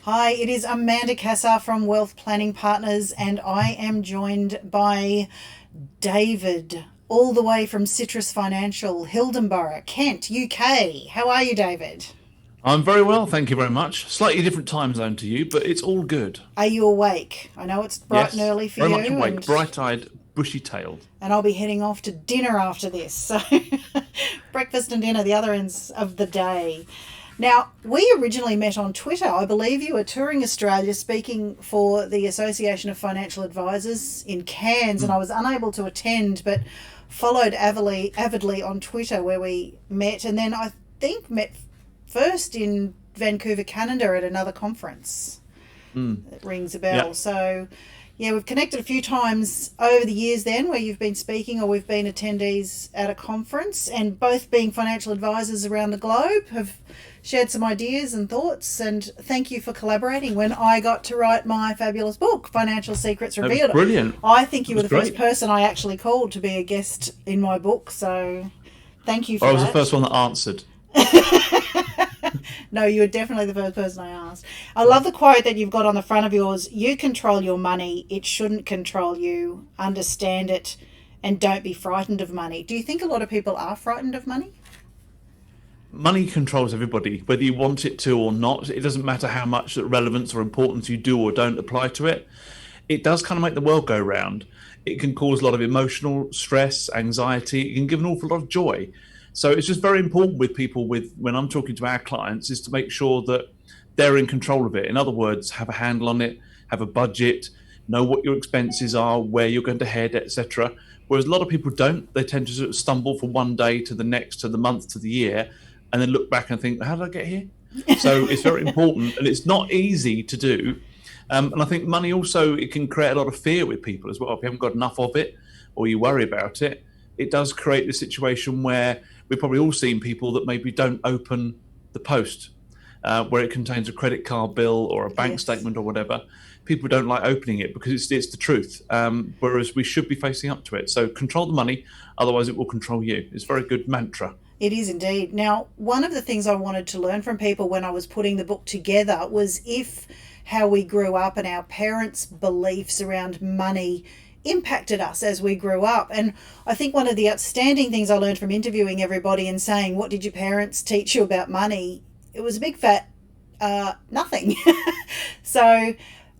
Hi, it is Amanda Cassar from Wealth Planning Partners, and I am joined by David, all the way from Citrus Financial, Hildenborough, Kent, UK. How are you, David? I'm very well, thank you very much. Slightly different time zone to you, but it's all good. Are you awake? I know it's bright and Yes, early for very much you, awake, and bright-eyed, bushy-tailed. I'll be heading off to dinner after this. So, breakfast and dinner, the other ends of the day. Now, we originally met on Twitter. I believe you were touring Australia speaking for the Association of Financial Advisors in Cairns, and I Mm. was unable to attend, but followed avidly on Twitter where we met, and then I think met first in Vancouver, Canada at another conference. Mm. It rings a Yeah, bell. So, yeah, we've connected a few times over the years then where you've been speaking or we've been attendees at a conference, and both being financial advisors around the globe have shared some ideas and thoughts. And thank you for collaborating when I got to write my fabulous book, Financial Secrets that was Revealed. brilliant. I think That you were was the first great. person I actually called to be a guest in my book. So thank you Well, for I was the first that. one that answered. No, you were definitely the first person I asked. I love the quote that you've got on the front of yours. You control your money. It shouldn't control you. Understand it and don't be frightened of money. Do you think a lot of people are frightened of money? Money controls everybody, whether you want it to or not. It doesn't matter how much relevance or importance you do or don't apply to it. It does kind of make the world go round. It can cause a lot of emotional stress, anxiety. It can give an awful lot of joy. So it's just very important with people with when I'm talking to our clients is to make sure that they're in control of it. In other words, have a handle on it, have a budget, know what your expenses are, where you're going to head, etc. Whereas a lot of people don't. They tend to sort of stumble from one day to the next, to the month, to the year, and then look back and think, how did I get here? So it's very important, and it's not easy to do. And I think money also it can create a lot of fear with people as well. If you haven't got enough of it, or you worry about it, it does create the situation where we've probably all seen people that maybe don't open the post where it contains a credit card bill or a bank Yes. statement or whatever. People don't like opening it because it's the truth. Whereas we should be facing up to it. So control the money, otherwise it will control you. It's a very good mantra. It is indeed. Now, one of the things I wanted to learn from people when I was putting the book together was if how we grew up and our parents' beliefs around money impacted us as we grew up. And I think one of the outstanding things I learned from interviewing everybody and saying, "What did your parents teach you about money?" It was a big fat nothing. So,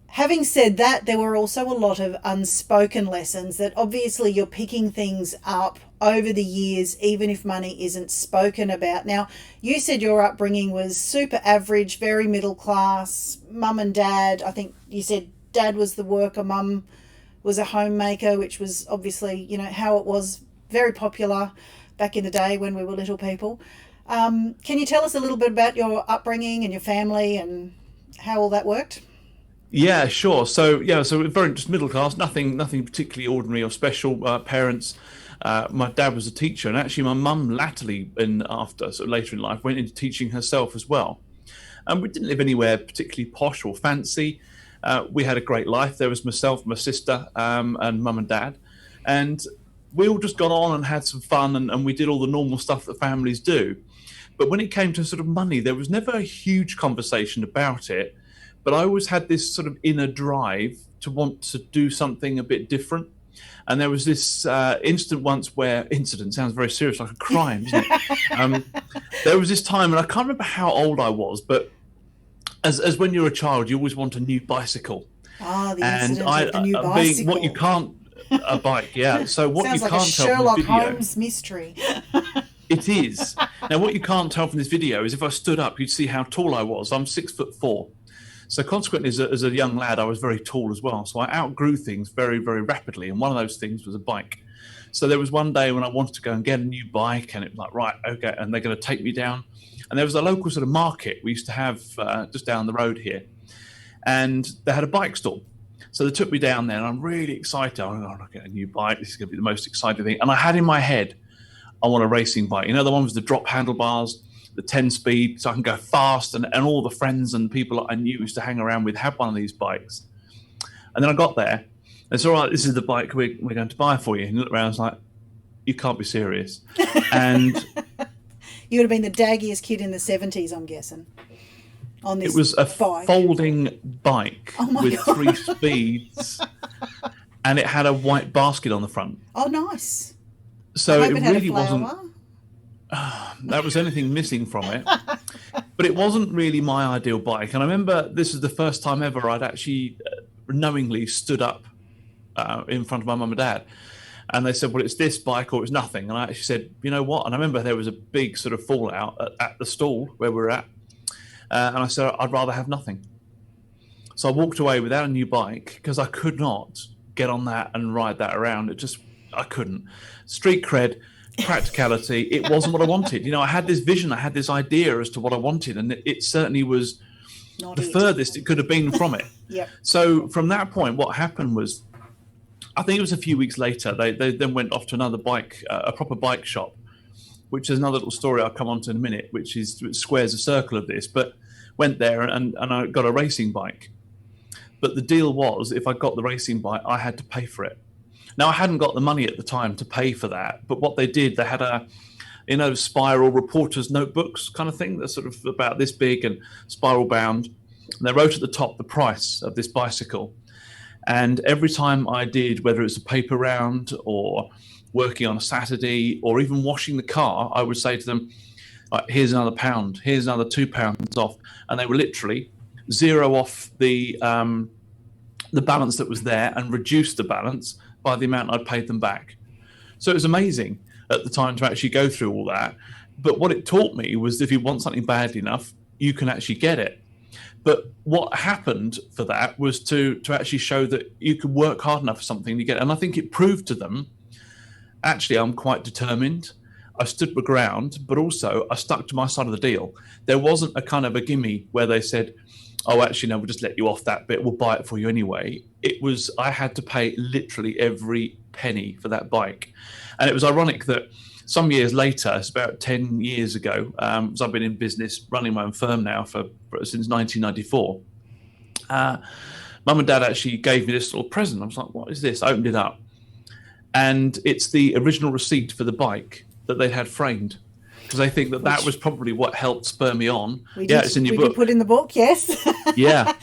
having said that, there were also a lot of unspoken lessons that obviously you're picking things up over the years, even if money isn't spoken about. Now, you said your upbringing was super average, very middle class, mum and dad. I think you said dad was the worker, mum was a homemaker, which was obviously, how it was very popular back in the day when we were little people. Can you tell us a little bit about your upbringing and your family and how all that worked? Yeah, sure. So yeah, so we're very just middle class, nothing particularly ordinary or special. Parents, my dad was a teacher, and actually my mum latterly, in after sort of later in life, went into teaching herself as well. And we didn't live anywhere particularly posh or fancy. We had a great life. There was myself, my sister, and mum and dad, and we all just got on and had some fun, and we did all the normal stuff that families do. But when it came to sort of money, there was never a huge conversation about it. But I always had this sort of inner drive to want to do something a bit different. And there was this instant once where incident sounds very serious, like a crime, isn't it? Um, there was this time, and I can't remember how old I was, but as when you're a child, you always want a new bicycle. Ah, the And incident of the new being what you bicycle. can't, a bike, yeah. So what you Sounds like a can't tell from this Sherlock video, Holmes mystery. it is. Now, what you can't tell from this video is if I stood up, you'd see how tall I was. I'm 6'4". So consequently, as a young lad, I was very tall as well. So I outgrew things very, very rapidly. And one of those things was a bike. So there was one day when I wanted to go and get a new bike, and it was like, right, okay, and they're going to take me down. And there was a local sort of market we used to have just down the road here, and they had a bike stall. So they took me down there, and I'm really excited. I'm going to get a new bike. This is going to be the most exciting thing. And I had in my head, I want a racing bike. You know, the one with the drop handlebars, the 10 speed, so I can go fast. And all the friends and people that I knew used to hang around with had one of these bikes. And then I got there. And it's all right, this is the bike we're going to buy for you. And you look around, it's like, you can't be serious. And You would have been the daggiest kid in the 70s, I'm guessing. on It this was a bike? folding bike Oh my with three God. speeds, and it had a white basket on the front. Oh, nice. I So hope it it had a really wasn't, flower. that was anything missing from it. But it wasn't really my ideal bike. And I remember this is the first time ever I'd actually knowingly stood up in front of my mum and dad. And they said, well, it's this bike or it's nothing. And I actually said, you know what? And I remember there was a big sort of fallout at the stall where we were at. And I said, I'd rather have nothing. So I walked away without a new bike because I could not get on that and ride that around. I couldn't. Street cred, practicality, it wasn't what I wanted. I had this vision, I had this idea as to what I wanted, and it certainly was Not the it. furthest it could have been from it. Yep. So from that point, what happened was, I think it was a few weeks later, they then went off to another bike, a proper bike shop, which is another little story I'll come on to in a minute, which squares a circle of this. But went there and I got a racing bike. But the deal was, if I got the racing bike, I had to pay for it. Now, I hadn't got the money at the time to pay for that. But what they did, they had spiral reporter's notebooks kind of thing that's sort of about this big and spiral bound. And they wrote at the top the price of this bicycle. And every time I did, whether it's a paper round or working on a Saturday or even washing the car, I would say to them, here's another £1, here's another £2 off. And they were literally zero off the balance that was there and reduce the balance by the amount I'd paid them back. So it was amazing at the time to actually go through all that. But what it taught me was if you want something badly enough, you can actually get it. But what happened for that was to actually show that you could work hard enough for something to get it. And I think it proved to them, actually, I'm quite determined. I stood my ground, but also I stuck to my side of the deal. There wasn't a kind of a gimme where they said, oh, actually, no, we'll just let you off that bit. We'll buy it for you anyway. It was, I had to pay literally every penny for that bike. And it was ironic that some years later, it's about 10 years ago, as I've been in business, running my own firm now since 1994, Mum and Dad actually gave me this little present. I was like, what is this? I opened it up. And it's the original receipt for the bike that they had framed. Because I think that was probably what helped spur me on. It's in your book. We did put in the book, yes. Yeah.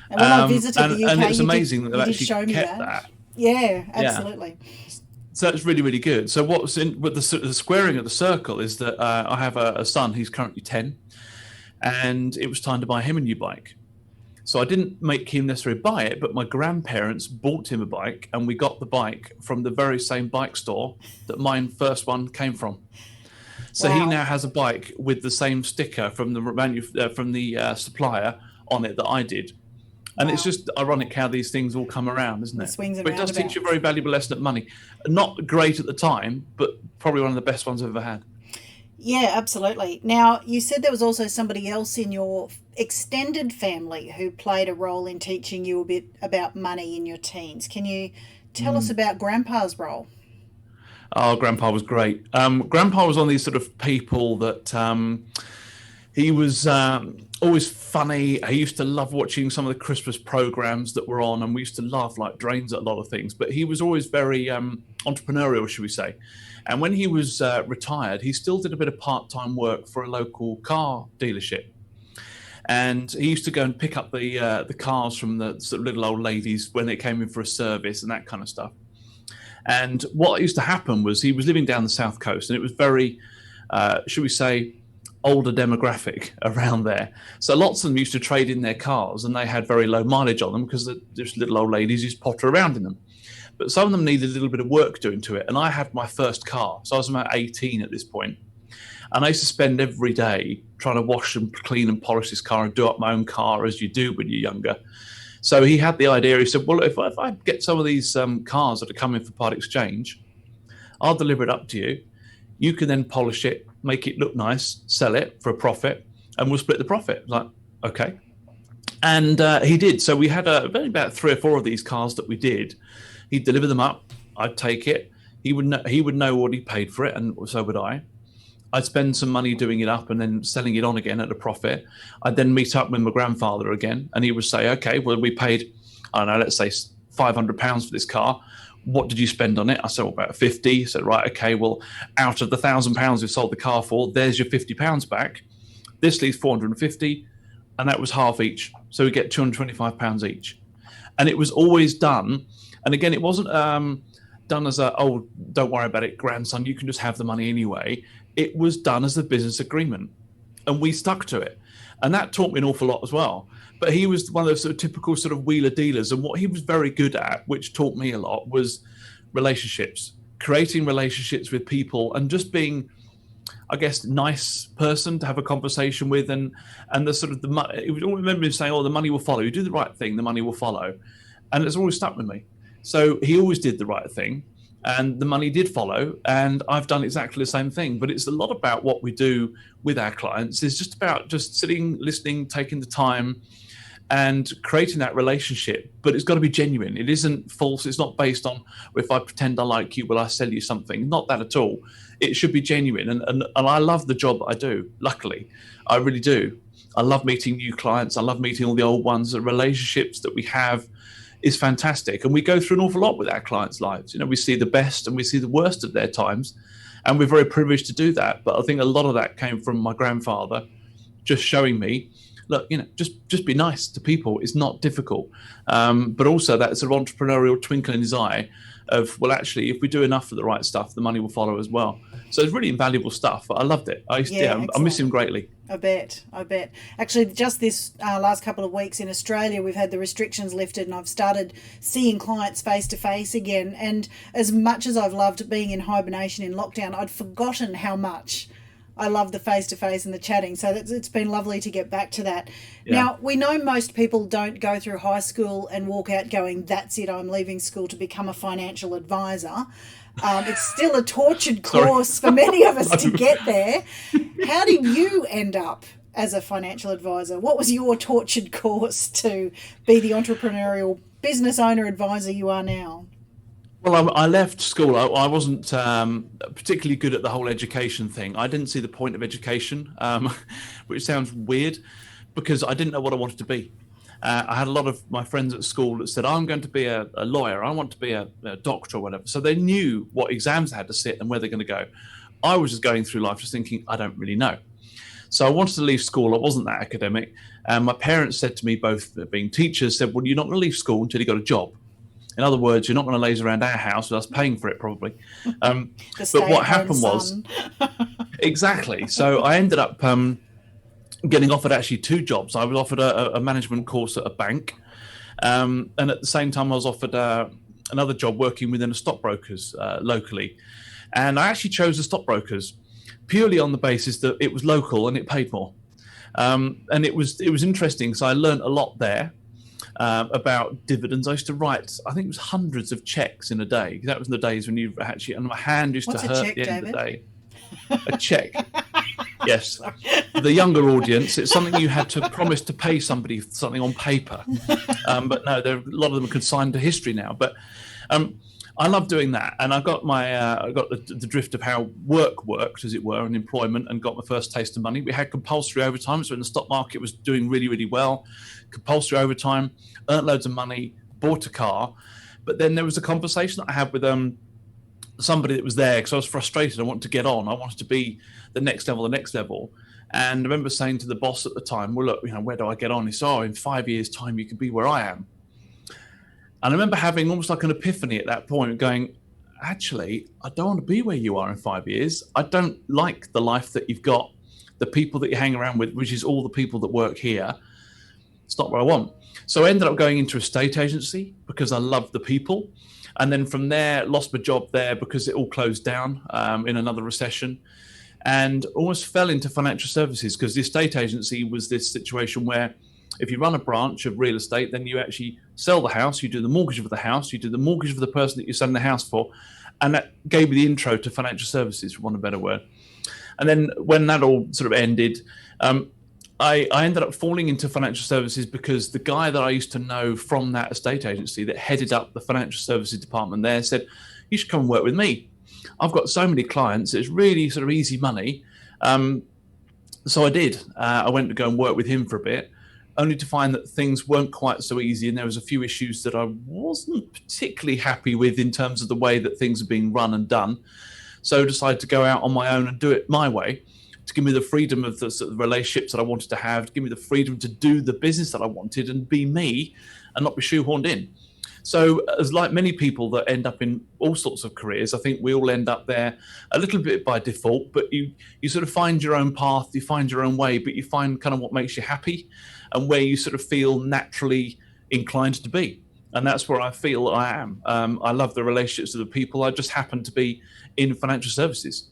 And when I visited the UK, and it's amazing that they've actually kept that. Yeah, absolutely. So it's really, really good. So what's in with the squaring of the circle is that I have a son. He's currently 10, and it was time to buy him a new bike. So I didn't make him necessarily buy it, but my grandparents bought him a bike, and we got the bike from the very same bike store that my first one came from. So He now has a bike with the same sticker from the supplier on it that I did. And It's just ironic how these things all come around, isn't it? Swings and but it does teach you a very valuable lesson at money. Not great at the time, but probably one of the best ones I've ever had. Yeah, absolutely. Now, you said there was also somebody else in your extended family who played a role in teaching you a bit about money in your teens. Can you tell us about Grandpa's role? Oh, Grandpa was great. Grandpa was one of these sort of people that he was always funny. He used to love watching some of the Christmas programs that were on, and we used to laugh like drains at a lot of things. But he was always very entrepreneurial, should we say. And when he was retired, he still did a bit of part-time work for a local car dealership. And he used to go and pick up the cars from the sort of little old ladies when they came in for a service and that kind of stuff. And what used to happen was he was living down the south coast, and it was very, should we say, older demographic around there. So lots of them used to trade in their cars, and they had very low mileage on them because just little old ladies used to potter around in them. But some of them needed a little bit of work doing to it. And I had my first car. So I was about 18 at this point. And I used to spend every day trying to wash and clean and polish this car and do up my own car as you do when you're younger. So he had the idea. He said, well, if I get some of these cars that are coming for part exchange, I'll deliver it up to you. You can then polish it, make it look nice, sell it for a profit, and we'll split the profit. Like, okay. And he did. So we had only about 3 or 4 of these cars that we did. He'd deliver them up. I'd take it. He would know what he paid for it, and so would I. I'd spend some money doing it up and then selling it on again at a profit. I'd then meet up with my grandfather again, and he would say, okay, well, we paid, I don't know, let's say £500 for this car. What did you spend on it? I said, well, about 50. He said, right, okay, well, out of the £1,000 we sold the car for, there's your £50 back. This leaves 450. and that was half each. So we get £225 each. And it was always done. And again, it wasn't done as a, oh, don't worry about it, grandson, you can just have the money anyway. It was done as a business agreement. And we stuck to it. And that taught me an awful lot as well. But he was one of those sort of typical sort of wheeler dealers. And what he was very good at, which taught me a lot, was relationships, creating relationships with people and just being, I guess, nice person to have a conversation with. And the sort of I remember him saying, oh, the money will follow. You do the right thing, the money will follow. And it's always stuck with me. So he always did the right thing. And the money did follow, and I've done exactly the same thing. But it's a lot about what we do with our clients. It's just about just sitting, listening, taking the time, and creating that relationship. But it's got to be genuine. It isn't false. It's not based on, well, if I pretend I like you, will I sell you something? Not that at all. It should be genuine. And I love the job that I do. Luckily, I really do. I love meeting new clients. I love meeting all the old ones. The relationships that we have is fantastic. And we go through an awful lot with our clients' lives. You know, we see the best and we see the worst of their times. And we're very privileged to do that. But I think a lot of that came from my grandfather just showing me, look, you know, just be nice to people. It's not difficult. But also that sort of entrepreneurial twinkle in his eye of, well, actually, if we do enough of the right stuff, the money will follow as well. So it's really invaluable stuff. I loved it. I miss him greatly. I bet. Actually, just this last couple of weeks in Australia, we've had the restrictions lifted and I've started seeing clients face to face again. And as much as I've loved being in hibernation in lockdown, I'd forgotten how much I love the face to face and the chatting. So it's been lovely to get back to that. Yeah. Now, we know most people don't go through high school and walk out going, that's it, I'm leaving school to become a financial advisor. It's still a tortured course for many of us to get there. How did you end up as a financial advisor? What was your tortured course to be the entrepreneurial business owner advisor you are now? Well, I left school. I wasn't particularly good at the whole education thing. I didn't see the point of education, which sounds weird, because I didn't know what I wanted to be. I had a lot of my friends at school that said, I'm going to be a lawyer. I want to be a doctor or whatever. So they knew what exams they had to sit and where they're going to go. I was just going through life just thinking, I don't really know. So I wanted to leave school. I wasn't that academic. And my parents said to me, both being teachers, said, well, you're not going to leave school until you got a job. In other words, you're not going to laze around our house with us paying for it, probably. But what happened was, exactly. So I ended up getting offered actually two jobs. I was offered a management course at a bank. And at the same time, I was offered another job working within a stockbrokers locally. And I actually chose the stockbrokers purely on the basis that it was local and it paid more. And it was interesting. So I learned a lot there. About dividends. I used to write, I think it was hundreds of checks in a day. That was in the days when you actually, and my hand used to hurt at the end of the day. A check. Yes. For the younger audience, it's something you had to promise to pay somebody something on paper. But no, a lot of them are consigned to history now. But I love doing that. And I got the drift of how work worked, as it were, and employment, and got my first taste of money. We had compulsory overtime. So when the stock market was doing really, really well, compulsory overtime, earned loads of money, bought a car. But then there was a conversation that I had with somebody that was there because I was frustrated. I wanted to get on. I wanted to be the next level. And I remember saying to the boss at the time, well, look, where do I get on? He said, oh, in 5 years' time, you could be where I am. And I remember having almost like an epiphany at that point, going, actually, I don't want to be where you are in 5 years. I don't like the life that you've got, the people that you hang around with, which is all the people that work here. It's not what I want. So I ended up going into a estate agency because I loved the people. And then from there, lost my job there because it all closed down in another recession, and almost fell into financial services because the estate agency was this situation where if you run a branch of real estate, then you actually sell the house, you do the mortgage of the house, you do the mortgage for the person that you're selling the house for. And that gave me the intro to financial services, for want of a better word. And then when that all sort of ended, I ended up falling into financial services because the guy that I used to know from that estate agency that headed up the financial services department there said, you should come and work with me. I've got so many clients. It's really sort of easy money. So I did. I went to go and work with him for a bit, only to find that things weren't quite so easy. And there was a few issues that I wasn't particularly happy with in terms of the way that things are being run and done. So I decided to go out on my own and do it my way. to give me the freedom of the sort of relationships that I wanted to have, to give me the freedom to do the business that I wanted and be me and not be shoehorned in. So as like many people that end up in all sorts of careers, I think we all end up there a little bit by default, but you sort of find your own path, you find your own way, but you find kind of what makes you happy and where you sort of feel naturally inclined to be. And that's where I feel I am. I love the relationships with the people. I just happen to be in financial services.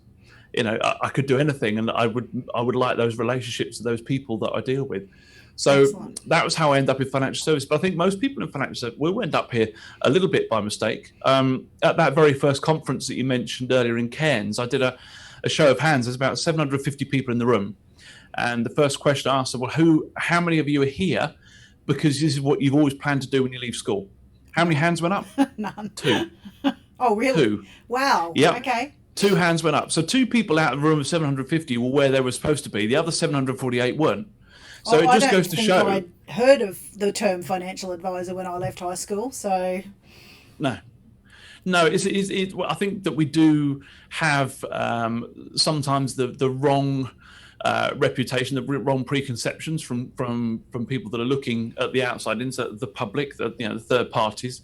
I could do anything, and I would like those relationships with those people that I deal with. So Excellent. that was how I ended up in financial service. But I think most people in financial service will end up here a little bit by mistake. At that very first conference that you mentioned earlier in Cairns, I did a show of hands. There's about 750 people in the room. And the first question I asked, well, how many of you are here because this is what you've always planned to do when you leave school? How many hands went up? None. 2. Oh, really? 2. Wow. Yep. Okay. 2 hands went up. So 2 people out of the room of 750 were where they were supposed to be. The other 748 weren't. So it just goes to show. I don't think I'd heard of the term financial advisor when I left high school. So No. I think that we do have sometimes the wrong reputation, the wrong preconceptions from people that are looking at the outside, into the public, the third parties,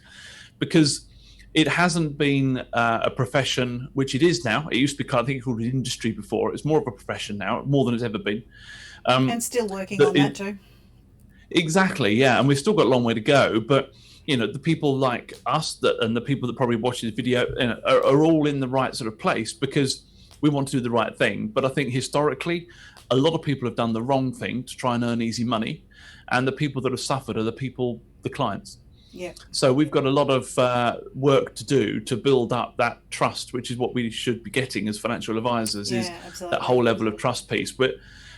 because it hasn't been a profession, which it is now. It used to be, I think, called an industry before. It's more of a profession now, more than it's ever been. And still working on that too. Exactly, yeah. And we've still got a long way to go. But, the people like us and the people that probably watch this video are all in the right sort of place because we want to do the right thing. But I think historically, a lot of people have done the wrong thing to try and earn easy money. And the people that have suffered are the clients. Yeah. So we've got a lot of work to do to build up that trust, which is what we should be getting as financial advisors, is absolutely. that whole level of trust piece. But,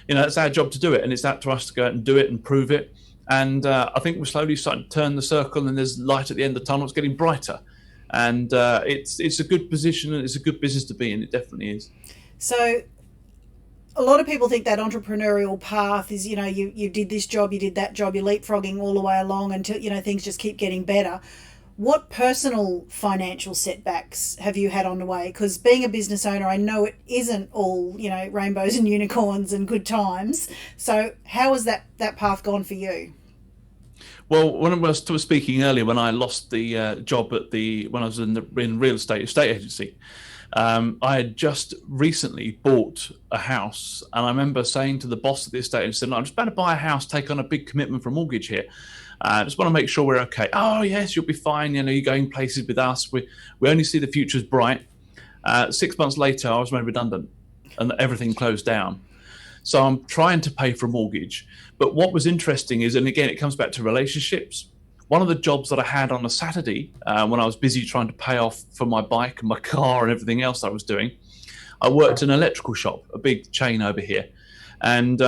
it's our job to do it, and it's up to us to go out and do it and prove it. And I think we're slowly starting to turn the circle, and there's light at the end of the tunnel. It's getting brighter. And it's a good position, and it's a good business to be in. It definitely is. So a lot of people think that entrepreneurial path is, you did this job, you did that job, you're leapfrogging all the way along until, things just keep getting better. What personal financial setbacks have you had on the way? Because being a business owner, I know it isn't all, rainbows and unicorns and good times. So how has that path gone for you? Well, when I was speaking earlier, when I lost the job when I was in real estate agency, I had just recently bought a house, and I remember saying to the boss of the estate agency, "I'm just about to buy a house, take on a big commitment for a mortgage here. I just want to make sure we're okay." "Oh, yes, you'll be fine. You're going places with us. We only see the future as bright." 6 months later, I was made redundant, and everything closed down. So I'm trying to pay for a mortgage. But what was interesting is, and again, it comes back to relationships. One of the jobs that I had on a Saturday, when I was busy trying to pay off for my bike and my car and everything else I was doing, I worked in an electrical shop, a big chain over here. And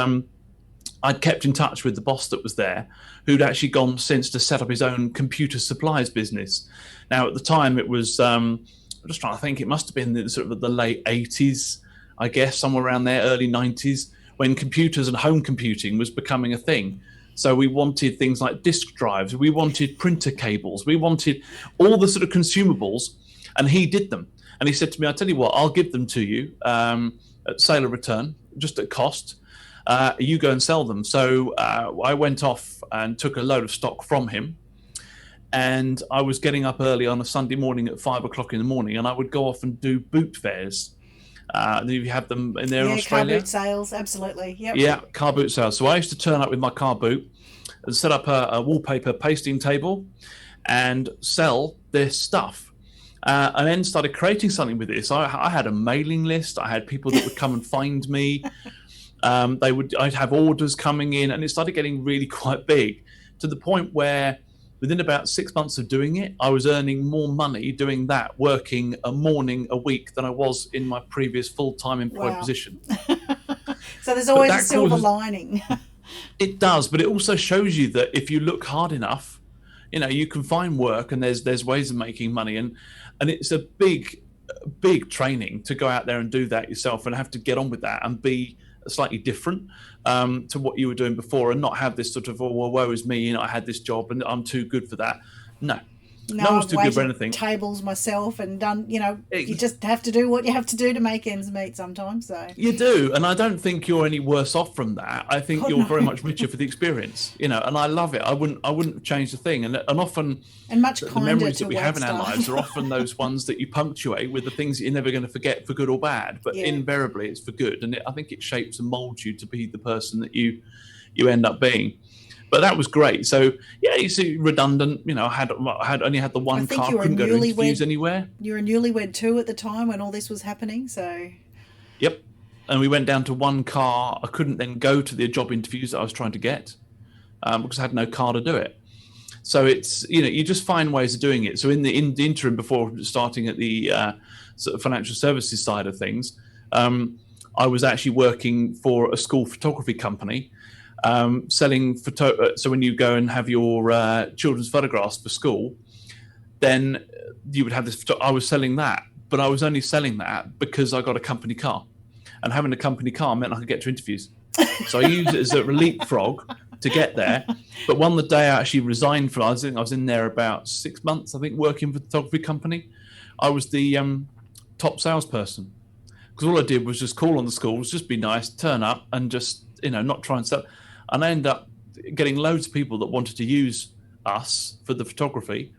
I'd kept in touch with the boss that was there, who'd actually gone since to set up his own computer supplies business. Now, at the time, it was, I'm just trying to think, it must have been sort of the late 80s, I guess, somewhere around there, early 90s, when computers and home computing was becoming a thing. So we wanted things like disk drives, we wanted printer cables, we wanted all the sort of consumables, and he did them. And he said to me, "I'll tell you what, I'll give them to you at sale or return, just at cost. You go and sell them." So I went off and took a load of stock from him. And I was getting up early on a Sunday morning at 5 o'clock in the morning, and I would go off and do boot fairs. You have them in there in Australia. Car boot sales, absolutely. Yep. Yeah, car boot sales. So I used to turn up with my car boot and set up a wallpaper pasting table and sell their stuff. And then started creating something with this. I had a mailing list. I had people that would come and find me. I'd have orders coming in, and it started getting really quite big, to the point where within about 6 months of doing it, I was earning more money doing that, working a morning a week, than I was in my previous full-time employed position. So there's always a silver lining. It does, but it also shows you that if you look hard enough, you can find work, and there's ways of making money, and it's a big training to go out there and do that yourself, and have to get on with that and be slightly different to what you were doing before, and not have this sort of, "Oh, well, woe is me, I had this job and I'm too good for that." No, No, No one's I've too good for waited anything. tables myself and done, you It, just have to do what you have to do to make ends meet sometimes. So, You do, and I don't think you're any worse off from that. I think God, you're no. very much richer for the experience, and I love it. I wouldn't change the thing. And often And much the kinder memories to that we wait have in our lives staff. are often those ones that you punctuate with the things that you're never going to forget for good or bad. But Yeah. invariably, it's for good, and I think it shapes and molds you to be the person that you end up being. But that was great. So yeah, you see, redundant. I had only had the I one think car, you were a couldn't go to interviews newlywed. anywhere. You were a newlywed too at the time when all this was happening. So, Yep. And we went down to one car. I couldn't then go to the job interviews that I was trying to get because I had no car to do it. So it's you just find ways of doing it. So in the interim before starting at the sort of financial services side of things, I was actually working for a school photography company selling photo. So when you go and have your children's photographs for school, then you would have this. I was selling that, but I was only selling that because I got a company car, and having a company car meant I could get to interviews. So I used it as a leapfrog to get there. But one the day I actually resigned from, I was in there about 6 months, I think, working for the photography company. I was the top salesperson because all I did was just call on the schools, just be nice, turn up, and just not try and sell. And I ended up getting loads of people that wanted to use us for the photography,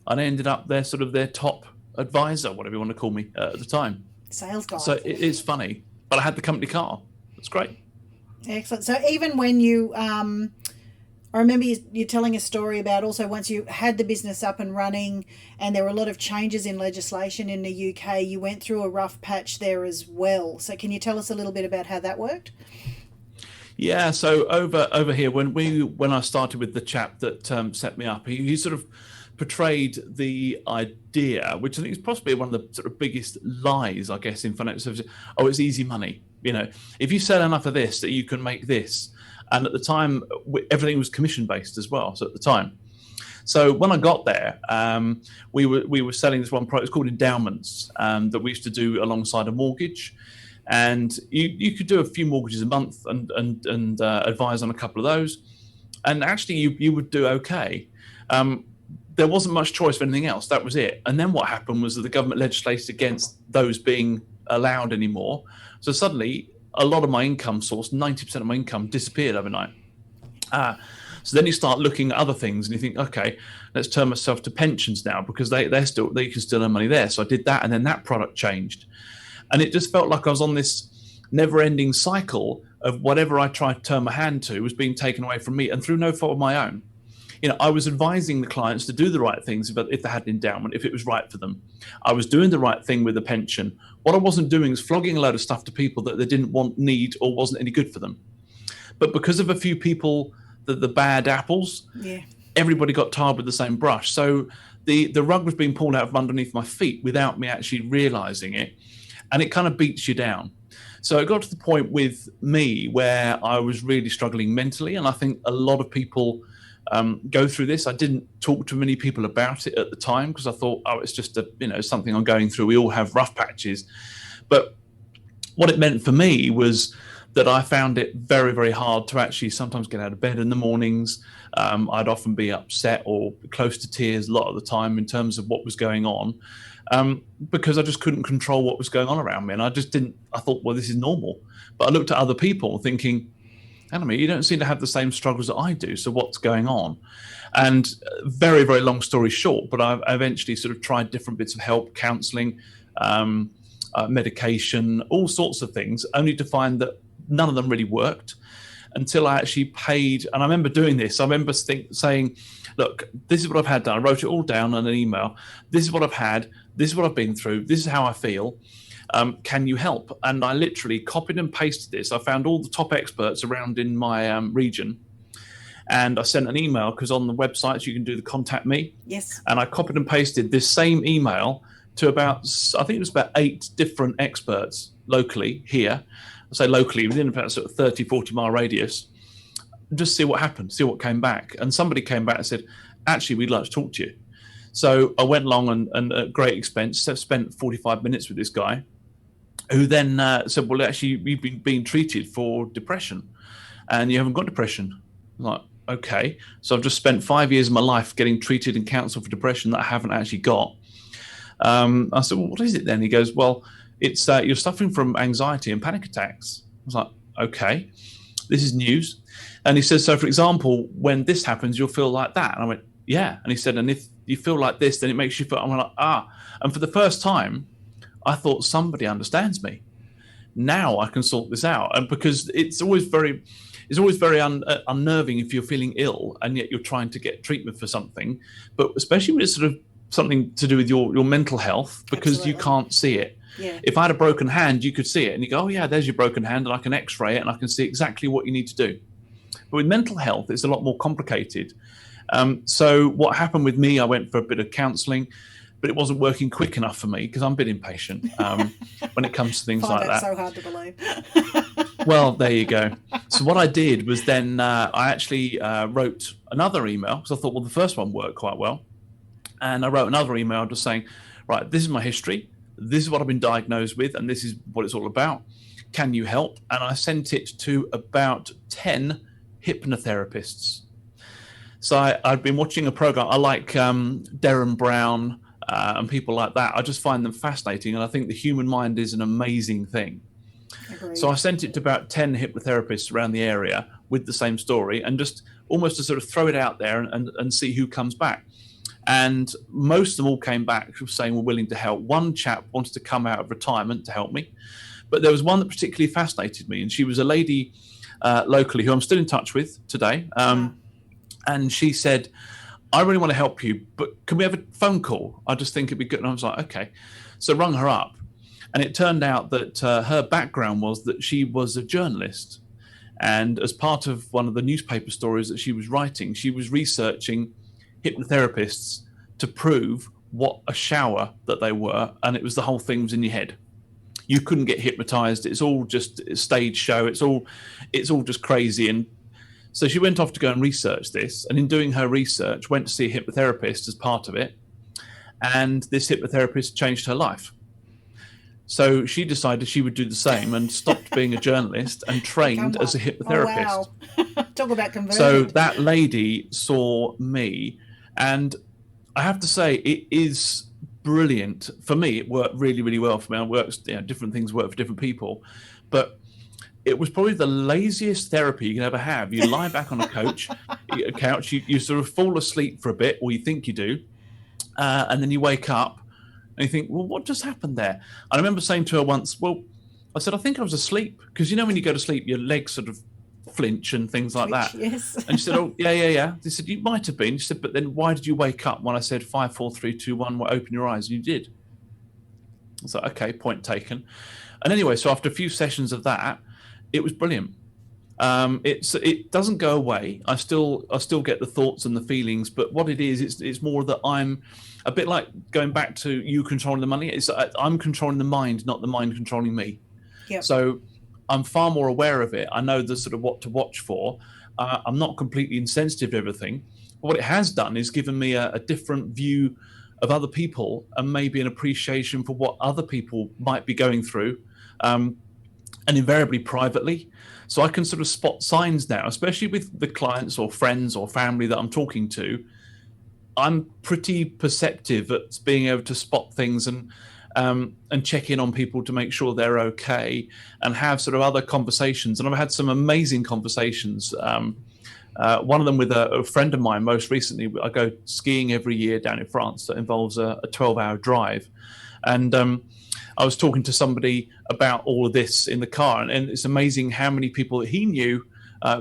and I ended up their top advisor, whatever you want to call me at the time. sales So guy. it's funny, but I had the company car. That's great. Excellent. So even when you, I remember you telling a story about also once you had the business up and running and there were a lot of changes in legislation in the UK, you went through a rough patch there as well. So can you tell us a little bit about how that worked? Yeah, so over here when I started with the chap that set me up, he sort of portrayed the idea, which I think is possibly one of the sort of biggest lies, I guess, in financial services. Oh, it's easy money. If you sell enough of this, that you can make this. And at the time, everything was commission based as well. So at the time, so when I got there, we were selling this one product. It's called endowments that we used to do alongside a mortgage, and you could do a few mortgages a month and advise on a couple of those, and actually you would do okay. There wasn't much choice of anything else. That was it. And then what happened was that the government legislated against those being allowed anymore. So suddenly, a lot of my income source, 90% of my income, disappeared overnight. So then you start looking at other things and you think, okay, let's turn myself to pensions now because they can still earn money there. So I did that, and then that product changed. And it just felt like I was on this never-ending cycle of whatever I tried to turn my hand to was being taken away from me, and through no fault of my own. I was advising the clients to do the right things if they had an endowment, if it was right for them. I was doing the right thing with the pension. What I wasn't doing is flogging a load of stuff to people that they didn't want, need, or wasn't any good for them. But because of a few people, the bad apples, Yeah. everybody got tarred with the same brush. So the rug was being pulled out from underneath my feet without me actually realizing it. And it kind of beats you down. So it got to the point with me where I was really struggling mentally. And I think a lot of people go through this. I didn't talk to many people about it at the time because I thought, oh, it's just something I'm going through. We all have rough patches. But what it meant for me was that I found it very, very hard to actually sometimes get out of bed in the mornings. I'd often be upset or close to tears a lot of the time in terms of what was going on, because I just couldn't control what was going on around me. And I thought, well, this is normal. But I looked at other people thinking, Anna, you don't seem to have the same struggles that I do. So what's going on? And very, very long story short, but I eventually sort of tried different bits of help, counseling, medication, all sorts of things, only to find that none of them really worked until I actually paid. And I remember doing this. I remember saying, look, this is what I've had done. I wrote it all down on an email. This is what I've had. This is what I've been through. This is how I feel. Can you help? And I literally copied and pasted this. I found all the top experts around in my region. And I sent an email because on the websites you can do the contact me. Yes. And I copied and pasted this same email to about, I think it was about 8 different experts locally here. I say locally, within about sort of 30, 40-mile radius. Just see what happened, see what came back. And somebody came back and said, actually, we'd like to talk to you. So I went along and at great expense, spent 45 minutes with this guy who then said, well, actually, you've been being treated for depression and you haven't got depression. I'm like, okay. So I've just spent 5 years of my life getting treated and counseled for depression that I haven't actually got. I said, well, what is it then? He goes, well, it's you're suffering from anxiety and panic attacks. I was like, okay, this is news. And he says, so for example, when this happens, you'll feel like that. And I went, yeah. And he said, and if you feel like this, then it makes you feel, I'm like, ah. And for the first time, I thought somebody understands me. Now I can sort this out. And because it's always very unnerving if you're feeling ill and yet you're trying to get treatment for something, but especially when it's sort of something to do with your mental health, because Absolutely. you can't see it. Yeah. If I had a broken hand, you could see it and you go, oh yeah, there's your broken hand, and I can x-ray it and I can see exactly what you need to do. But with mental health, it's a lot more complicated. So what happened with me, I went for a bit of counselling, but it wasn't working quick enough for me because I'm a bit impatient when it comes to things like that. So hard to believe. Well, there you go. So what I did was then I actually wrote another email, because I thought, well, the first one worked quite well. And I wrote another email just saying, right, this is my history. This is what I've been diagnosed with, and this is what it's all about. Can you help? And I sent it to about 10 hypnotherapists. So I'd been watching a program. I like Darren Brown and people like that. I just find them fascinating. And I think the human mind is an amazing thing. Agreed. So I sent it to about 10 hypnotherapists around the area with the same story, and just almost to sort of throw it out there and see who comes back. And most of them all came back saying we're willing to help. One chap wanted to come out of retirement to help me. But there was one that particularly fascinated me, and she was a lady locally who I'm still in touch with today. And she said, I really want to help you, but can we have a phone call? I just think it'd be good. And I was like, okay. So I rung her up. And it turned out that her background was that she was a journalist. And as part of one of the newspaper stories that she was writing, she was researching hypnotherapists to prove what a shower that they were. And it was the whole thing was in your head. You couldn't get hypnotized. It's all just a stage show. It's all just crazy. And so she went off to go and research this. And in doing her research, went to see a hypnotherapist as part of it. And this hypnotherapist changed her life. So she decided she would do the same and stopped being a journalist and trained as a hypnotherapist. Oh, wow. Talk about conversion. So that lady saw me, and I have to say it is brilliant. For me, it worked really, really well for me. It works, different things work for different people. But it was probably the laziest therapy you can ever have. You lie back on a couch, you sort of fall asleep for a bit, or you think you do, and then you wake up. And you think, well, what just happened there? I remember saying to her once, well, I said, I think I was asleep. Because when you go to sleep, your legs sort of flinch and things like that. Yes. And she said, oh, yeah. They said, you might have been. She said, but then why did you wake up when I said 5, 4, 3, 2, 1, well, open your eyes? And you did. I was like, okay, point taken. And anyway, so after a few sessions of that, it was brilliant. It doesn't go away. I still get the thoughts and the feelings, but what it is, it's more that I'm a bit like going back to you controlling the money. I'm controlling the mind, not the mind controlling me. Yep. So I'm far more aware of it. I know the sort of what to watch for. I'm not completely insensitive to everything. But what it has done is given me a different view of other people, and maybe an appreciation for what other people might be going through, and invariably privately. So I can sort of spot signs now, especially with the clients or friends or family that I'm talking to. I'm pretty perceptive at being able to spot things and check in on people to make sure they're okay, and have sort of other conversations. And I've had some amazing conversations. One of them with a friend of mine most recently. I go skiing every year down in France that involves a 12-hour drive. And I was talking to somebody about all of this in the car, and it's amazing how many people that he knew,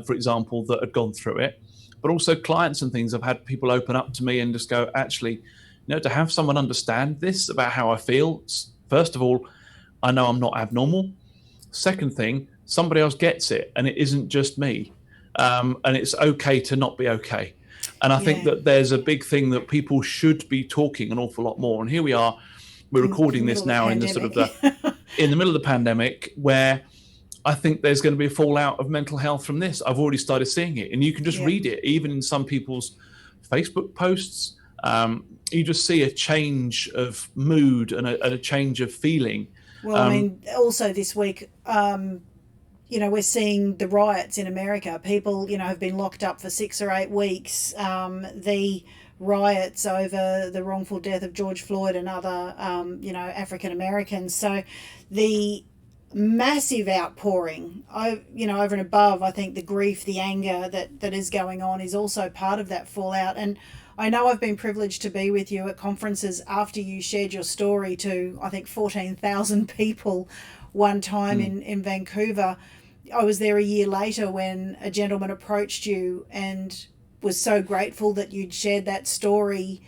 for example, that had gone through it, but also clients and things. I've had people open up to me and just go, actually, to have someone understand this about how I feel. First of all, I know I'm not abnormal. Second thing, somebody else gets it, and it isn't just me. And it's okay to not be okay. And I think that there's a big thing that people should be talking an awful lot more. And here we are. We're recording this now in the sort of in the middle of the pandemic, where I think there's going to be a fallout of mental health from this. I've already started seeing it, and you can just read it, even in some people's Facebook posts. You just see a change of mood and a change of feeling. Well, I mean, also this week, we're seeing the riots in America. People, have been locked up for 6 or 8 weeks. The riots over the wrongful death of George Floyd and other, African Americans. So the massive outpouring, over and above, I think the grief, the anger that is going on is also part of that fallout. And I know I've been privileged to be with you at conferences after you shared your story to, I think, 14,000 people one time in Vancouver. I was there a year later when a gentleman approached you and was so grateful that you'd shared that story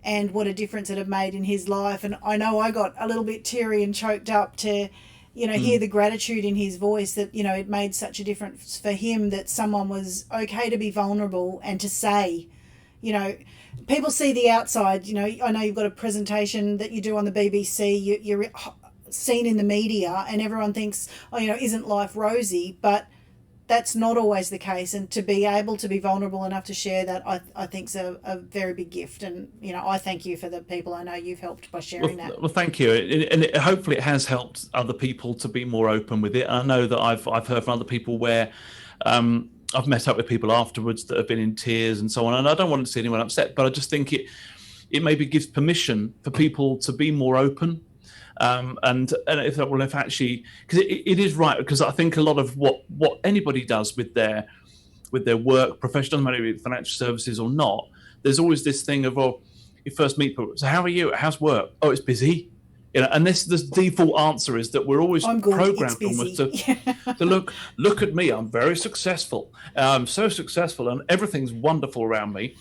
and what a difference it had made in his life. And I know I got a little bit teary and choked up to, hear the gratitude in his voice that, it made such a difference for him that someone was okay to be vulnerable and to say, people see the outside. I know you've got a presentation that you do on the BBC. You're seen in the media and everyone thinks, isn't life rosy? But that's not always the case. And to be able to be vulnerable enough to share that, I think is a very big gift. And, I thank you for the people I know you've helped by sharing that. Well, thank you. And hopefully it has helped other people to be more open with it. I know that I've heard from other people where I've met up with people afterwards that have been in tears and so on. And I don't want to see anyone upset, but I just think it maybe gives permission for people to be more open. And if actually, because it is right, because I think a lot of what anybody does with their work, professional, doesn't matter if it's financial services or not, there's always this thing of, you first meet people, so how are you? How's work? Oh, it's busy. And this default answer is that we're always programmed almost to look at me. I'm very successful. I'm so successful, and everything's wonderful around me,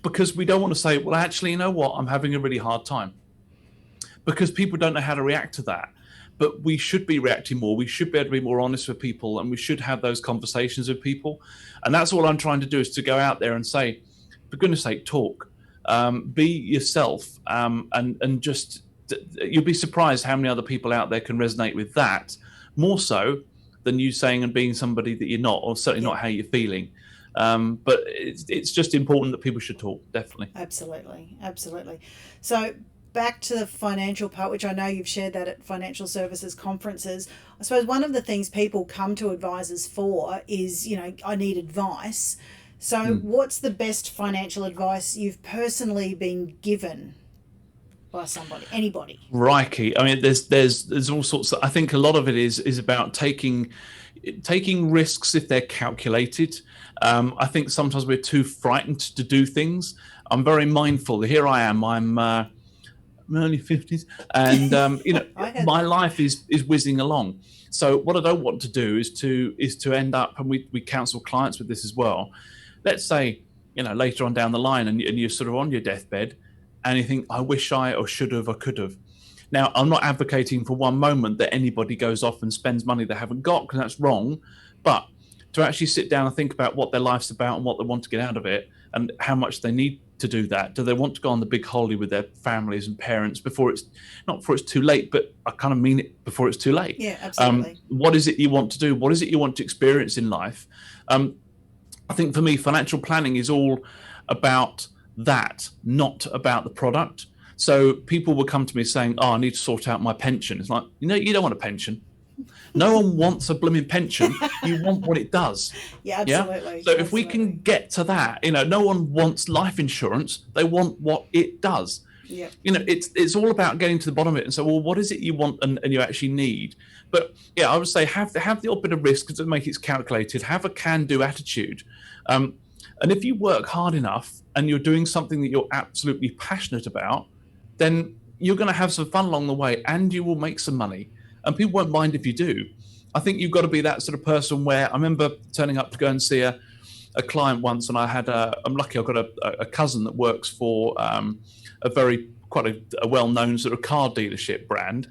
because we don't want to say, well, actually, you know what? I'm having a really hard time. Because people don't know how to react to that. But we should be reacting more. We should be able to be more honest with people, and we should have those conversations with people. And that's all I'm trying to do, is to go out there and say, for goodness sake, talk. Be yourself. And just, you'll be surprised how many other people out there can resonate with that, more so than you saying and being somebody that you're not, or certainly not how you're feeling. But it's just important that people should talk, definitely. Absolutely. So back to the financial part, which I know you've shared that at financial services conferences. I suppose one of the things people come to advisors for is, I need advice. So what's the best financial advice you've personally been given by somebody, anybody? Crikey. I mean, there's all sorts of, I think a lot of it is about taking risks if they're calculated. I think sometimes we're too frightened to do things. I'm very mindful. Here I am. I'm early 50s, and my life is whizzing along. So what I don't want to do is to end up, and we counsel clients with this as well. Let's say, later on down the line, and you're sort of on your deathbed, and you think, I wish I, or should have, or could have. Now, I'm not advocating for one moment that anybody goes off and spends money they haven't got, because that's wrong. But to actually sit down and think about what their life's about and what they want to get out of it, and how much they need to do that. Do they want to go on the big holiday with their families and parents before it's too late, but I kind of mean it, before it's too late. Yeah, absolutely. What is it you want to do? What is it you want to experience in life? I think for me, financial planning is all about that, not about the product. So people will come to me saying, I need to sort out my pension. It's like, you don't want a pension. No one wants a blooming pension. You want what it does. Yeah, absolutely. Yeah? So if we can get to that, no one wants life insurance. They want what it does. Yeah. It's all about getting to the bottom of it and say, well, what is it you want and you actually need? But yeah, I would say have the odd bit of risk to make it calculated. Have a can-do attitude. And if you work hard enough and you're doing something that you're absolutely passionate about, then you're going to have some fun along the way, and you will make some money. And people won't mind if you do. I think you've got to be that sort of person where, I remember turning up to go and see a client once, and I'm lucky I've got a cousin that works for quite a well-known sort of car dealership brand.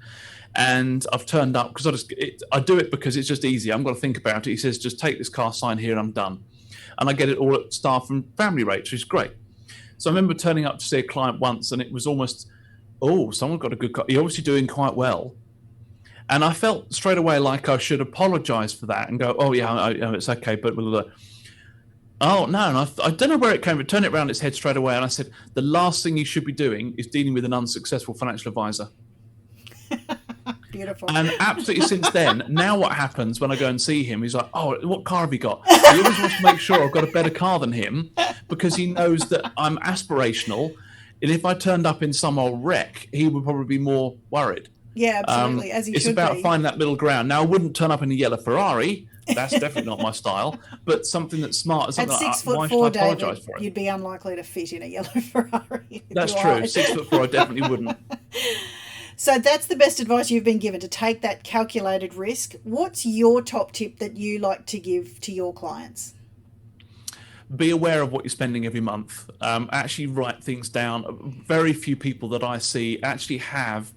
And I've turned up because I do it because it's just easy. I'm going to think about it. He says, just take this car, sign here, and I'm done. And I get it all at staff and family rates, which is great. So I remember turning up to see a client once, and it was almost, someone got a good car. You're obviously doing quite well. And I felt straight away like I should apologize for that and go, it's okay, but blah, blah, blah. Oh, no, and I don't know where it came, but turned it around its head straight away. And I said, the last thing you should be doing is dealing with an unsuccessful financial advisor. beautiful. And absolutely since then, now what happens when I go and see him, he's like, oh, what car have you got? He always wants to make sure I've got a better car than him because he knows that I'm aspirational. And if I turned up in some old wreck, he would probably be more worried. Yeah, absolutely, as he it's should about be. finding that middle ground. Now, I wouldn't turn up in a yellow Ferrari. That's definitely not my style. But something that's smart. Something At 6 like, foot why four, should I apologise David, for it? you'd be unlikely to fit in a yellow Ferrari. That's true. 6'4", I definitely wouldn't. So that's the best advice you've been given, to take that calculated risk. What's your top tip that you like to give to your clients? Be aware of what you're spending every month. Actually write things down. Very few people that I see actually have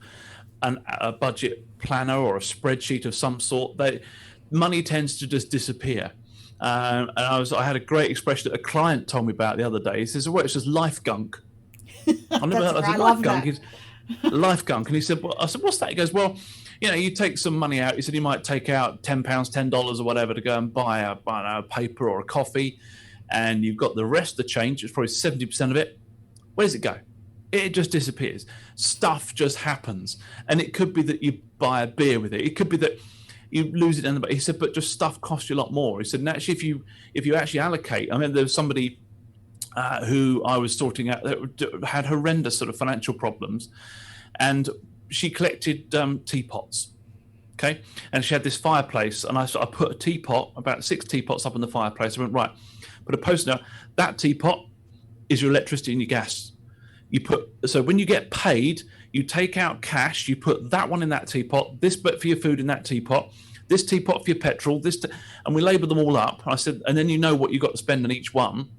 a budget planner or a spreadsheet of some sort. Money tends to just disappear. And I had a great expression that a client told me about the other day. He says, well, it's just life gunk. I never heard. I said, life gunk. Life gunk. And he said, well, I said, what's that? He goes, well, you take some money out. He said you might take out £10, $10 or whatever to go and buy a paper or a coffee. And you've got the rest of the change. It's probably 70% of it. Where does it go? It just disappears. Stuff just happens. And it could be that you buy a beer with it. It could be that you lose it in the back. He said, but just stuff costs you a lot more. He said, and actually, if you actually allocate, I mean, there was somebody who I was sorting out that had horrendous sort of financial problems, and she collected teapots. Okay, and she had this fireplace, and I put a teapot, about 6 teapots up in the fireplace. I went, right, put a post note. That teapot is your electricity and your gas. So when you get paid, you take out cash, you put that one in that teapot, this bit for your food in that teapot, this teapot for your petrol, and we label them all up. I said, and then you know what you've got to spend on each one.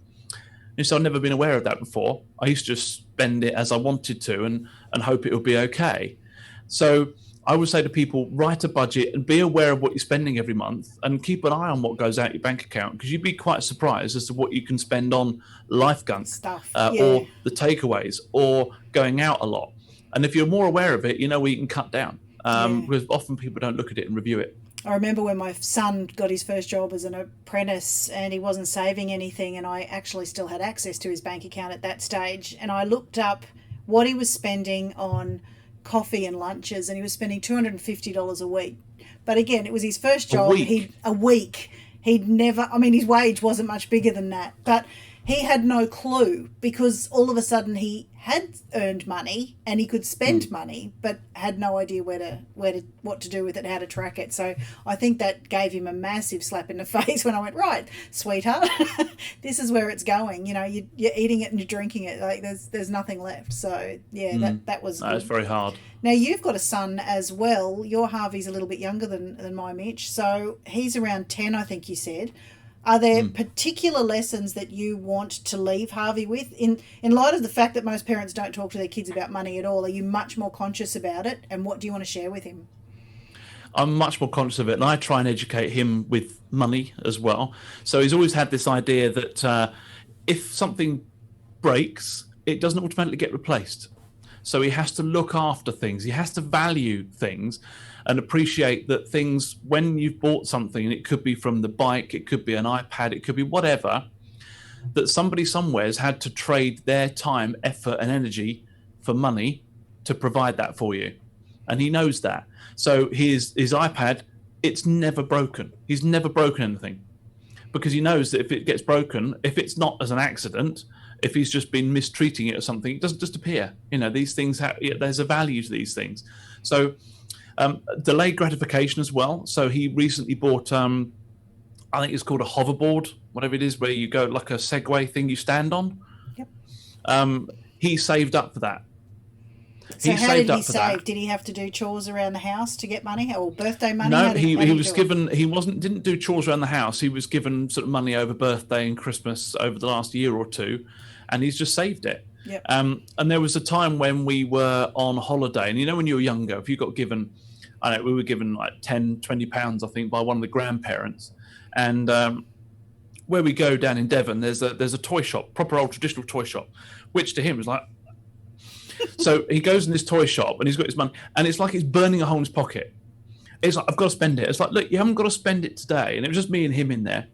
And so I've never been aware of that before. I used to just spend it as I wanted to and hope it would be okay. So I would say to people, write a budget and be aware of what you're spending every month, and keep an eye on what goes out your bank account, because you'd be quite surprised as to what you can spend on life gunk stuff, or the takeaways or going out a lot. And if you're more aware of it, you know where you can cut down, because often people don't look at it and review it. I remember when my son got his first job as an apprentice and he wasn't saving anything, and I actually still had access to his bank account at that stage, and I looked up what he was spending on coffee and lunches, and he was spending $250 a week. But again, it was his first job. A week. He'd never, I mean, his wage wasn't much bigger than that, but he had no clue, because all of a sudden he had earned money and he could spend money, but had no idea what to do with it, how to track it. So I think that gave him a massive slap in the face when I went, right, sweetheart, this is where it's going. You're eating it and you're drinking it. Like there's nothing left. So yeah, that was good. That's very hard. Now you've got a son as well. Your Harvey's a little bit younger than my Mitch, so he's around 10, I think you said. Are there particular lessons that you want to leave Harvey with, in light of the fact that most parents don't talk to their kids about money at all? Are you much more conscious about it, and what do you want to share with him? I'm much more conscious of it, and I try and educate him with money as well. So he's always had this idea that if something breaks, it doesn't automatically get replaced. So he has to look after things. He has to value things and appreciate that things, when you've bought something, and it could be from the bike, it could be an iPad, it could be whatever, that somebody somewhere has had to trade their time, effort, and energy for money to provide that for you. And he knows that. So his iPad, it's never broken. He's never broken anything, because he knows that if it gets broken, if it's not as an accident, if he's just been mistreating it or something, it doesn't just appear. These things there's a value to these things. So delayed gratification as well. So he recently bought, I think it's called a hoverboard, whatever it is, where you go like a Segway thing you stand on. Yep. He saved up for that. So how did he save? Did he have to do chores around the house to get money, or birthday money? No, he was given. He didn't do chores around the house. He was given sort of money over birthday and Christmas over the last year or two, and he's just saved it. Yep. And there was a time when we were on holiday, and when you were younger, if you got given, we were given like £10, £20, I think, by one of the grandparents, and where we go down in Devon, there's a toy shop, proper old traditional toy shop, which to him was like. So he goes in this toy shop and he's got his money, and it's like he's burning a hole in his pocket. It's like, I've got to spend it. It's like, look, you haven't got to spend it today. And it was just me and him in there.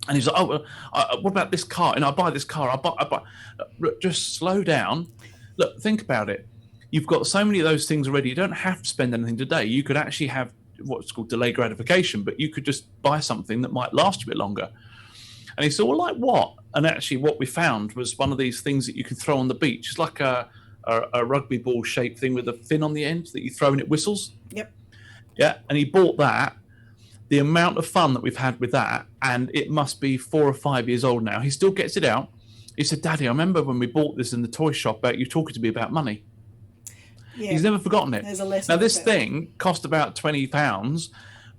And he's like, what about this car? And I buy this car. I buy. Look, just slow down. Look, think about it. you've got so many of those things already. You don't have to spend anything today. You could actually have what's called delayed gratification, but you could just buy something that might last a bit longer. And he said, well, like what? And actually what we found was one of these things that you can throw on the beach. It's like a rugby ball shaped thing with a fin on the end that you throw and it whistles. Yep. Yeah. And he bought that. The amount of fun that we've had with that, and it must be 4 or 5 years old now. He still gets it out. He said, Daddy, I remember when we bought this in the toy shop about you talking to me about money. Yeah. He's never forgotten it. There's a lesson. Now, this thing cost about £20,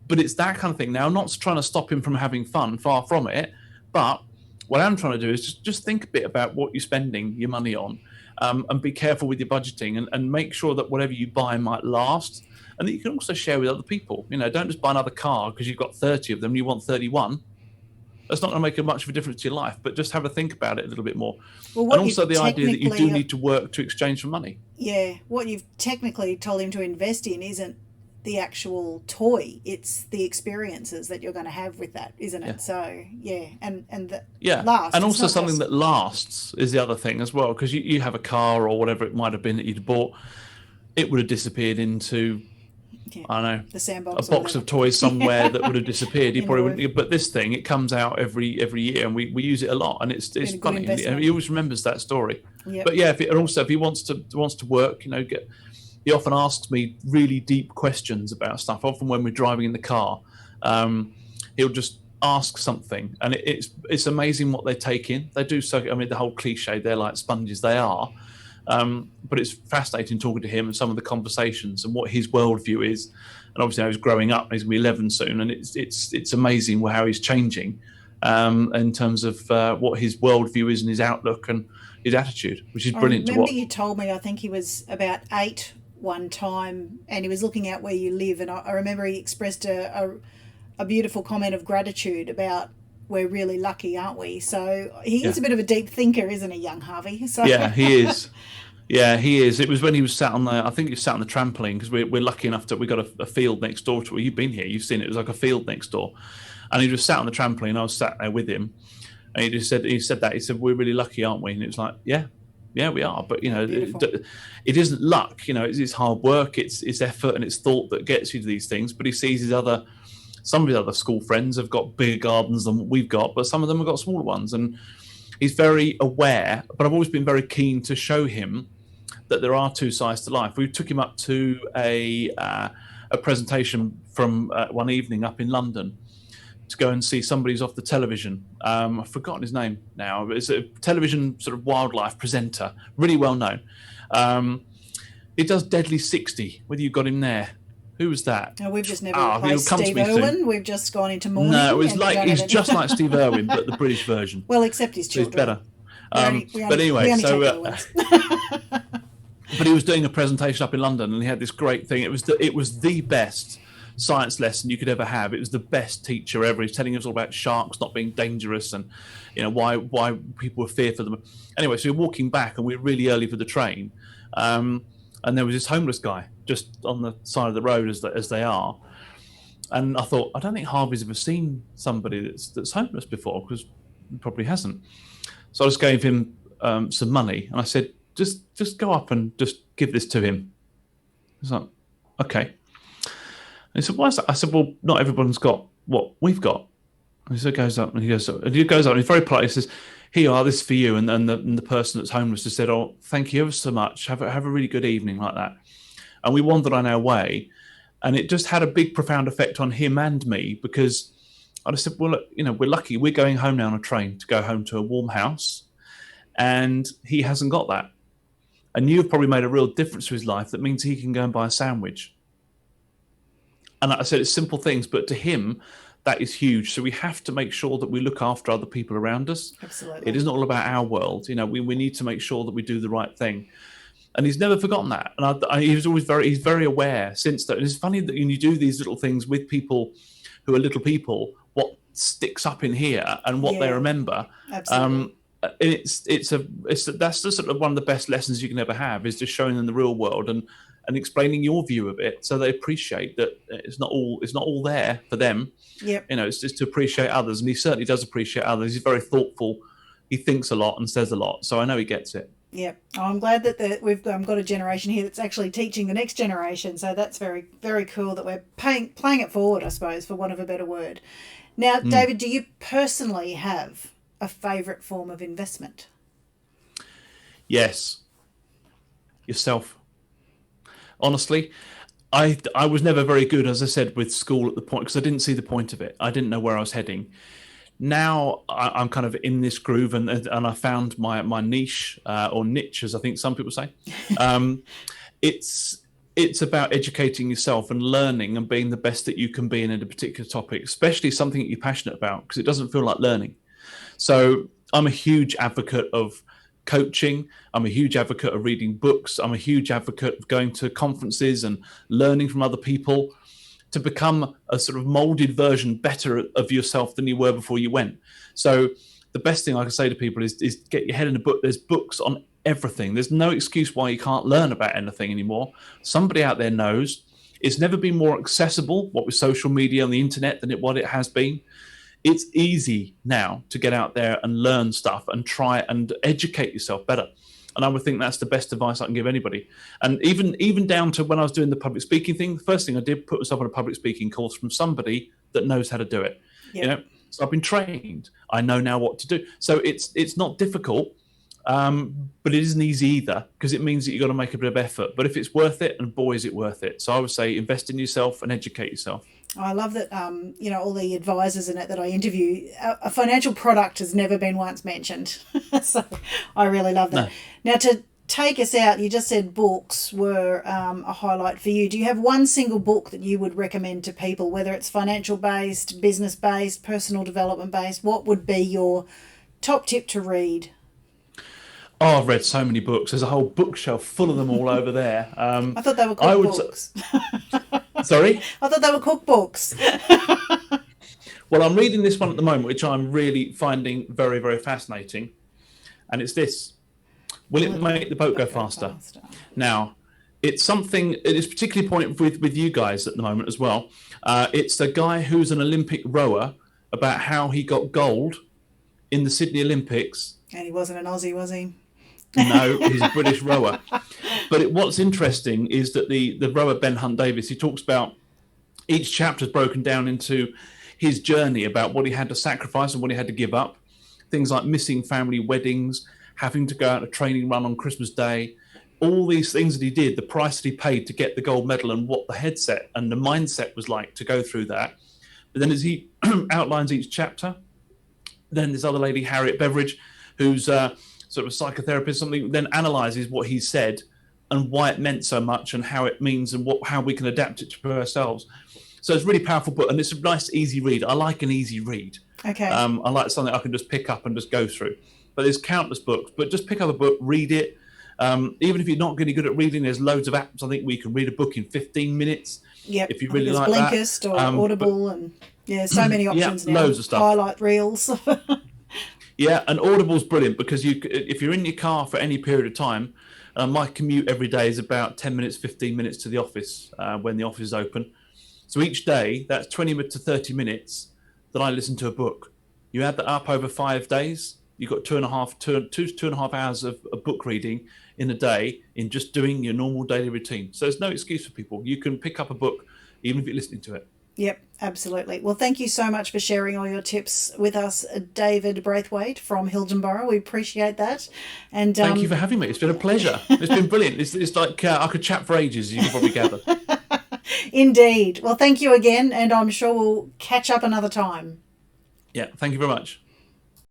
but it's that kind of thing. Now, I'm not trying to stop him from having fun, far from it. But what I'm trying to do is just think a bit about what you're spending your money on, and be careful with your budgeting, and make sure that whatever you buy might last. And that you can also share with other people. Don't just buy another car because you've got 30 of them and you want 31. That's not going to make much of a difference to your life, but just have a think about it a little bit more. Well, and also the idea that you do need to work to exchange for money. Yeah, what you've technically told him to invest in isn't the actual toy, it's the experiences that you're going to have with that, isn't it? Yeah. So, yeah, and that lasts. And also something that lasts is the other thing as well, because you have a car or whatever it might have been that you'd bought, it would have disappeared into... I don't know, the sandbox, a box of toys somewhere that would have disappeared. You probably wouldn't. But this thing, it comes out every year, and we use it a lot, and it's funny. And he always remembers that story. Yep. But yeah, if he wants to work, he often asks me really deep questions about stuff. Often when we're driving in the car, he'll just ask something, and it's amazing what they take in. They do so. I mean, the whole cliche, they're like sponges. They are. But it's fascinating talking to him and some of the conversations and what his worldview is. And obviously, he's growing up; he's going to be 11 soon, and it's amazing how he's changing in terms of what his worldview is and his outlook and his attitude, which is brilliant to watch. I remember you told me, I think he was about 8 one time, and he was looking out where you live, and I remember he expressed a beautiful comment of gratitude about. We're really lucky, aren't we? So he is a bit of a deep thinker, isn't he, young Harvey? So. Yeah, he is. Yeah, he is. It was when he was sat on I think he was sat on the trampoline, because we're lucky enough that we got a field next door to where you've been here. You've seen it. It was like a field next door. And he just sat on the trampoline. I was sat there with him. And he said that. He said, we're really lucky, aren't we? And it was like, yeah, we are. But, it isn't luck. It's hard work. It's effort and it's thought that gets you to these things. But he sees some of his other school friends have got bigger gardens than what we've got, but some of them have got smaller ones. And he's very aware, but I've always been very keen to show him that there are two sides to life. We took him up to a presentation from one evening up in London to go and see somebody's off the television. I've forgotten his name now, but it's a television sort of wildlife presenter, really well known. He does Deadly 60, whether you've got him there. Who was that? Oh, we've just never replaced Steve Irwin. We've just gone into mourning. No, he's just like Steve Irwin, but the British version. Well, except his children. So he's better. But anyway, but he was doing a presentation up in London, and he had this great thing. It was the best science lesson you could ever have. It was the best teacher ever. He's telling us all about sharks not being dangerous, and why people were fearful of them. Anyway, so we're walking back, and we're really early for the train. And there was this homeless guy just on the side of the road as they are. And I thought, I don't think Harvey's ever seen somebody that's homeless before, because he probably hasn't. So I just gave him some money, and I said, just go up and just give this to him. He's like, okay. And he said, why is that? I said, well, not everyone's got what we've got. And he goes up and he goes up and he's very polite. He says, here you are, this is for you. And the person that's homeless just said, oh, thank you ever so much. Have a really good evening, like that. And we wandered on our way, and it just had a big, profound effect on him and me, because I just said, well, look, we're lucky. We're going home now on a train to go home to a warm house, and he hasn't got that. And you've probably made a real difference to his life that means he can go and buy a sandwich. And like I said, it's simple things, but to him, that is huge. So we have to make sure that we look after other people around us. Absolutely. It isn't all about our world. We need to make sure that we do the right thing. And he's never forgotten that. And he's very aware since that. And it's funny that when you do these little things with people who are little people, what sticks up in here and what they remember. Absolutely. That's just sort of one of the best lessons you can ever have, is just showing them the real world and explaining your view of it, so they appreciate that it's not all there for them. Yep. It's just to appreciate others, and he certainly does appreciate others. He's very thoughtful. He thinks a lot and says a lot, so I know he gets it. Yep. Oh, I'm glad that we've got a generation here that's actually teaching the next generation. So that's very, very cool that we're playing it forward, I suppose, for want of a better word. Now, Mm. David, do you personally have a favourite form of investment? Yes, yourself. Honestly, I was never very good, as I said, with school at the point because I didn't see the point of it. I didn't know where I was heading. Now I'm kind of in this groove, and I found my niche or niche, as I think some people say. Um, it's it's about educating yourself and learning and being the best that you can be in a particular topic, especially something that you're passionate about, because it doesn't feel like learning. So I'm a huge advocate of coaching. I'm a huge advocate of reading books. I'm a huge advocate of going to conferences and learning from other people to become a sort of molded version better of yourself than you were before you went. So the best thing I can say to people is get your head in a book. There's books on everything. There's no excuse why you can't learn about anything anymore. Somebody out there knows. It's never been more accessible, what with social media and the internet, than what it has been. It's easy now to get out there and learn stuff and try and educate yourself better. And I would think that's the best advice I can give anybody. And even down to when I was doing the public speaking thing, the first thing I did put myself on a public speaking course from somebody that knows how to do it. Yep. You know, so I've been trained. I know now what to do. So it's not difficult, but it isn't easy either, because it means that you've got to make a bit of effort. But if it's worth it, and boy, is it worth it. So I would say invest in yourself and educate yourself. I love that, all the advisors in it that I interview, a financial product has never been once mentioned. So I really love that. No. Now, to take us out, you just said books were a highlight for you. Do you have one single book that you would recommend to people, whether it's financial based, business based, personal development based? What would be your top tip to read? Oh, I've read so many books. There's a whole bookshelf full of them all over there. I thought they were cookbooks. Sorry? I thought they were cookbooks. Well, I'm reading this one at the moment, which I'm really finding very, very fascinating. And it's this. Will it make the boat go faster? Now, it's something, it is particularly poignant with you guys at the moment as well. It's a guy who's an Olympic rower, about how he got gold in the Sydney Olympics. And he wasn't an Aussie, was he? No, he's a British rower. But what's interesting is that the rower, Ben Hunt Davis, he talks about each chapter is broken down into his journey, about what he had to sacrifice and what he had to give up. Things like missing family weddings, having to go out a training run on Christmas Day, all these things that he did, the price that he paid to get the gold medal, and what the headset and the mindset was like to go through that. But then as he outlines each chapter, then this other lady, Harriet Beveridge, who's sort of a psychotherapist, something, then analyzes what he said and why it meant so much and how it means and how we can adapt it to ourselves. So it's a really powerful book, and it's a nice, easy read. I like an easy read. Okay. I like something I can just pick up and just go through. But there's countless books, but just pick up a book, read it. Even if you're not really good at reading, there's loads of apps. I think we can read a book in 15 minutes. Yep. If you really like Blinkist that. Or Audible, and so many options now. Loads of stuff. Highlight reels. Yeah, and Audible's brilliant, because if you're in your car for any period of time, my commute every day is about 10 minutes, 15 minutes to the office when the office is open. So each day, that's 20 to 30 minutes that I listen to a book. You add that up over 5 days, you've got 2.5 hours of book reading in a day, in just doing your normal daily routine. So there's no excuse for people. You can pick up a book even if you're listening to it. Yep, absolutely. Well, thank you so much for sharing all your tips with us, David Braithwaite from Hildenborough. We appreciate that. And thank you for having me. It's been a pleasure. It's been brilliant. It's like I could chat for ages, as you can probably gather. Indeed. Well, thank you again, and I'm sure we'll catch up another time. Yeah, thank you very much.